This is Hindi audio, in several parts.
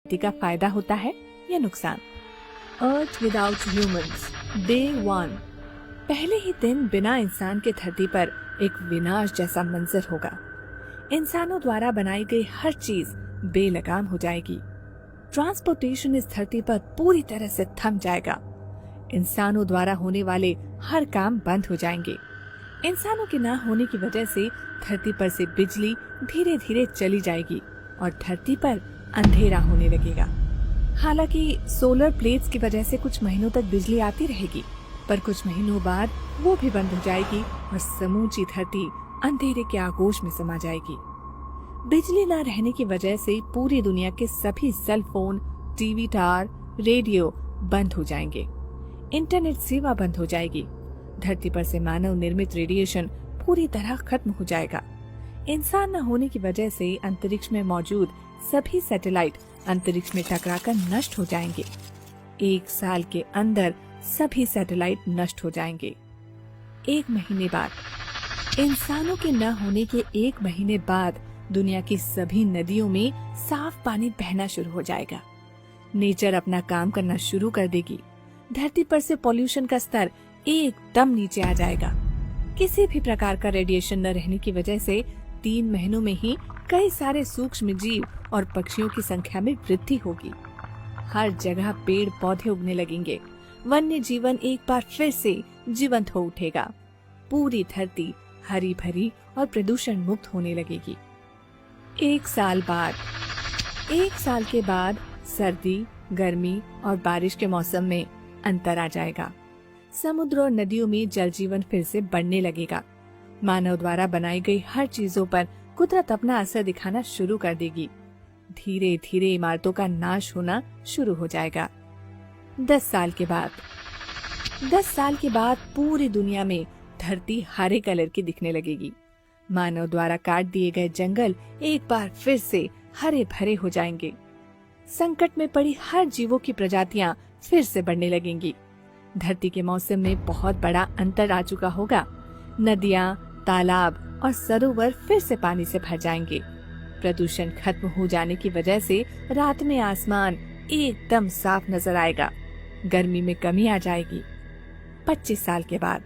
खेती का फायदा होता है या नुकसान। अर्थ विदाउट ह्यूमंस, डे 1। पहले ही दिन बिना इंसान के धरती पर एक विनाश जैसा मंजर होगा। इंसानों द्वारा बनाई गई हर चीज बेलगाम हो जाएगी। ट्रांसपोर्टेशन इस धरती पर पूरी तरह से थम जाएगा। इंसानों द्वारा होने वाले हर काम बंद हो जाएंगे। इंसानों के न होने की वजह से धरती पर से बिजली धीरे धीरे चली जाएगी और धरती पर अंधेरा होने लगेगा। हालांकि सोलर प्लेट्स की वजह से कुछ महीनों तक बिजली आती रहेगी, पर कुछ महीनों बाद वो भी बंद हो जाएगी और समूची धरती अंधेरे के आगोश में समा जाएगी। बिजली न रहने की वजह से पूरी दुनिया के सभी cell phone, TV tower, radio बंद हो जाएंगे। इंटरनेट सेवा बंद हो जाएगी। धरती पर से मानव निर्मित रेडिएशन पूरी तरह खत्म हो जाएगा। इंसान न होने की वजह से अंतरिक्ष में मौजूद सभी सैटेलाइट अंतरिक्ष में टकराकर नष्ट हो जाएंगे। 1 साल के अंदर सभी सैटेलाइट नष्ट हो जाएंगे। 1 महीने बाद, इंसानों के न होने के 1 महीने बाद दुनिया की सभी नदियों में साफ पानी बहना शुरू हो जाएगा। नेचर अपना काम करना शुरू कर देगी। धरती पर से पॉल्यूशन का स्तर एकदम नीचे आ जाएगा। किसी भी प्रकार का रेडिएशन न रहने की वजह से 3 महीनों में ही कई सारे सूक्ष्म जीव और पक्षियों की संख्या में वृद्धि होगी। हर जगह पेड़ पौधे उगने लगेंगे। वन्य जीवन एक बार फिर से जीवंत हो उठेगा। पूरी धरती हरी भरी और प्रदूषण मुक्त होने लगेगी। 1 साल बाद, 1 साल के बाद सर्दी, गर्मी और बारिश के मौसम में अंतर आ जाएगा। समुद्र और नदियों में जल जीवन फिर से बढ़ने लगेगा। मानव द्वारा बनाई गई हर चीजों पर कुदरत अपना असर दिखाना शुरू कर देगी। धीरे धीरे इमारतों का नाश होना शुरू हो जाएगा। 10 साल के बाद, 10 साल के बाद पूरी दुनिया में धरती हरे कलर की दिखने लगेगी। मानव द्वारा काट दिए गए जंगल एक बार फिर से हरे भरे हो जाएंगे। संकट में पड़ी हर जीवों की प्रजातियां फिर से बढ़ने लगेंगी। धरती के मौसम में बहुत बड़ा अंतर आ चुका होगा। नदियां, तालाब और सरोवर फिर से पानी से भर जाएंगे। प्रदूषण खत्म हो जाने की वजह से रात में आसमान एकदम साफ नजर आएगा। गर्मी में कमी आ जाएगी। 25 साल के बाद,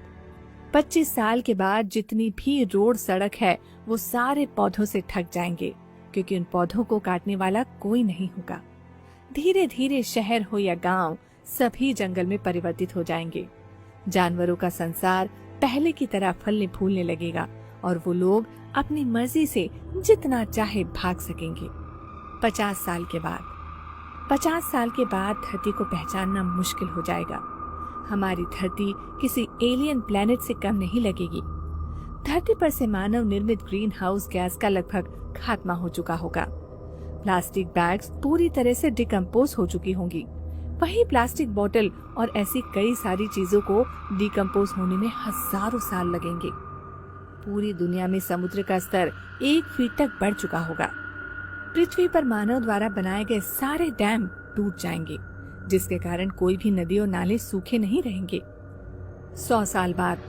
25 साल के बाद जितनी भी रोड सड़क है वो सारे पौधों से ढक जाएंगे, क्योंकि उन पौधों को काटने वाला कोई नहीं होगा। धीरे धीरे शहर हो या गांव, सभी जंगल में परिवर्तित हो जाएंगे। जानवरों का संसार पहले की तरह फलने फूलने लगेगा और वो लोग अपनी मर्जी से जितना चाहे भाग सकेंगे। 50 साल के बाद, 50 साल के बाद धरती को पहचानना मुश्किल हो जाएगा। हमारी धरती किसी एलियन प्लेनेट से कम नहीं लगेगी। धरती पर से मानव निर्मित ग्रीन हाउस गैस का लगभग खात्मा हो चुका होगा। प्लास्टिक बैग्स पूरी तरह से डिकम्पोज हो चुकी होंगी। वही प्लास्टिक बोतल और ऐसी कई सारी चीजों को डिकम्पोज होने में हजारों साल लगेंगे। पूरी दुनिया में समुद्र का स्तर 1 फीट तक बढ़ चुका होगा। पृथ्वी पर मानव द्वारा बनाए गए सारे डैम टूट जाएंगे, जिसके कारण कोई भी नदी और नाले सूखे नहीं रहेंगे। 100 साल बाद,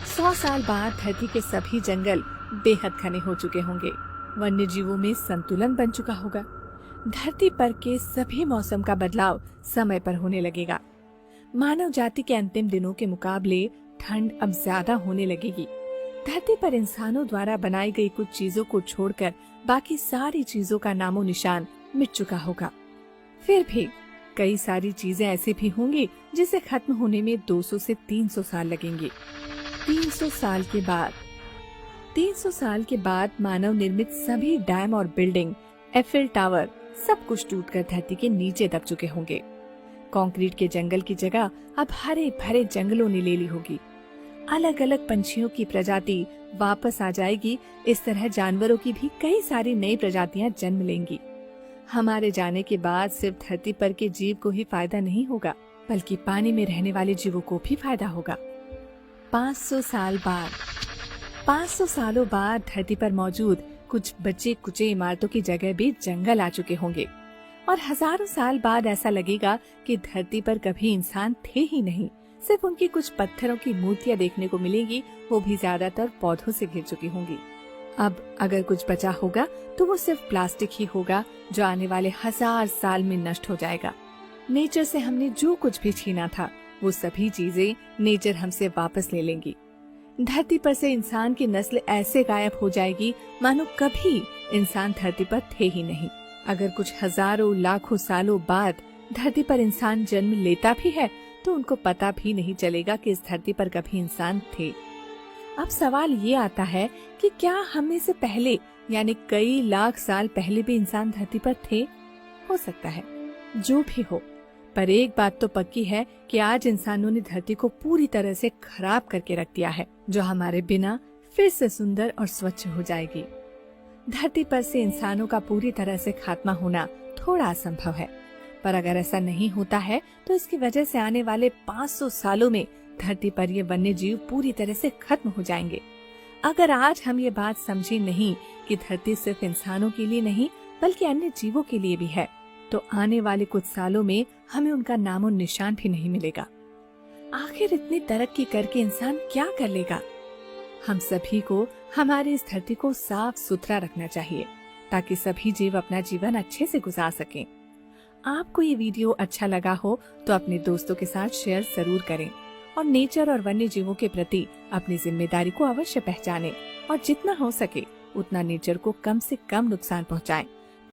100 साल बाद धरती के सभी जंगल बेहद घने हो चुके होंगे। वन्य जीवों में संतुलन बन चुका होगा। धरती पर के सभी मौसम का बदलाव समय पर होने लगेगा। मानव जाति के अंतिम दिनों के मुकाबले ठंड अब ज्यादा होने लगेगी। धरती पर इंसानों द्वारा बनाई गई कुछ चीजों को छोड़कर बाकी सारी चीजों का नामो निशान मिट चुका होगा। फिर भी कई सारी चीजें ऐसी भी होंगी जिसे खत्म होने में 200 से 300 साल लगेंगे। 300 साल के बाद, 300 साल के बाद मानव निर्मित सभी डैम और बिल्डिंग, एफिल टावर सब कुछ टूटकर धरती के नीचे दब चुके होंगे। कंक्रीट के जंगल की जगह अब हरे भरे जंगलों ने ले ली होगी। अलग अलग पंछियों की प्रजाति वापस आ जाएगी। इस तरह जानवरों की भी कई सारी नई प्रजातियां जन्म लेंगी। हमारे जाने के बाद सिर्फ धरती पर के जीव को ही फायदा नहीं होगा, बल्कि पानी में रहने वाले जीवों को भी फायदा होगा। 500 साल बाद, 500 सालों बाद धरती पर मौजूद कुछ बचे कुचे इमारतों की जगह भी जंगल आ चुके होंगे और हजारों साल बाद ऐसा लगेगा कि धरती पर कभी इंसान थे ही नहीं। सिर्फ उनकी कुछ पत्थरों की मूर्तियां देखने को मिलेंगी, वो भी ज्यादातर पौधों से घिर चुकी होंगी। अब अगर कुछ बचा होगा तो वो सिर्फ प्लास्टिक ही होगा, जो आने वाले 1000 साल में नष्ट हो जाएगा। नेचर से हमने जो कुछ भी छीना था, वो सभी चीजें नेचर हमसे वापस ले लेंगी। धरती पर से इंसान की नस्ल ऐसे गायब हो जाएगी मानो कभी इंसान धरती पर थे ही नहीं। अगर कुछ हजारों लाखों सालों बाद धरती पर इंसान जन्म लेता भी है तो उनको पता भी नहीं चलेगा कि इस धरती पर कभी इंसान थे। अब सवाल ये आता है कि क्या हमें से पहले यानी कई लाख साल पहले भी इंसान धरती पर थे? हो सकता है, जो भी हो, पर एक बात तो पक्की है कि आज इंसानों ने धरती को पूरी तरह से खराब करके रख दिया है, जो हमारे बिना फिर से सुंदर और स्वच्छ हो जाएगी। धरती पर से इंसानों का पूरी तरह से खात्मा होना थोड़ा असंभव है, पर अगर ऐसा नहीं होता है तो इसकी वजह से आने वाले 500 सालों में धरती पर ये वन्य जीव पूरी तरह से खत्म हो जाएंगे। अगर आज हम ये बात समझे नहीं कि धरती सिर्फ इंसानों के लिए नहीं बल्कि अन्य जीवों के लिए भी है, तो आने वाले कुछ सालों में हमें उनका नामो निशान भी नहीं मिलेगा। आखिर इतनी तरक्की करके इंसान क्या कर लेगा? हम सभी को हमारी इस धरती को साफ सुथरा रखना चाहिए ताकि सभी जीव अपना जीवन अच्छे से गुजार सकें। आपको ये वीडियो अच्छा लगा हो तो अपने दोस्तों के साथ शेयर जरूर करें और नेचर और वन्य जीवों के प्रति अपनी जिम्मेदारी को अवश्य पहचानें और जितना हो सके उतना नेचर को कम से कम नुकसान पहुंचाएं।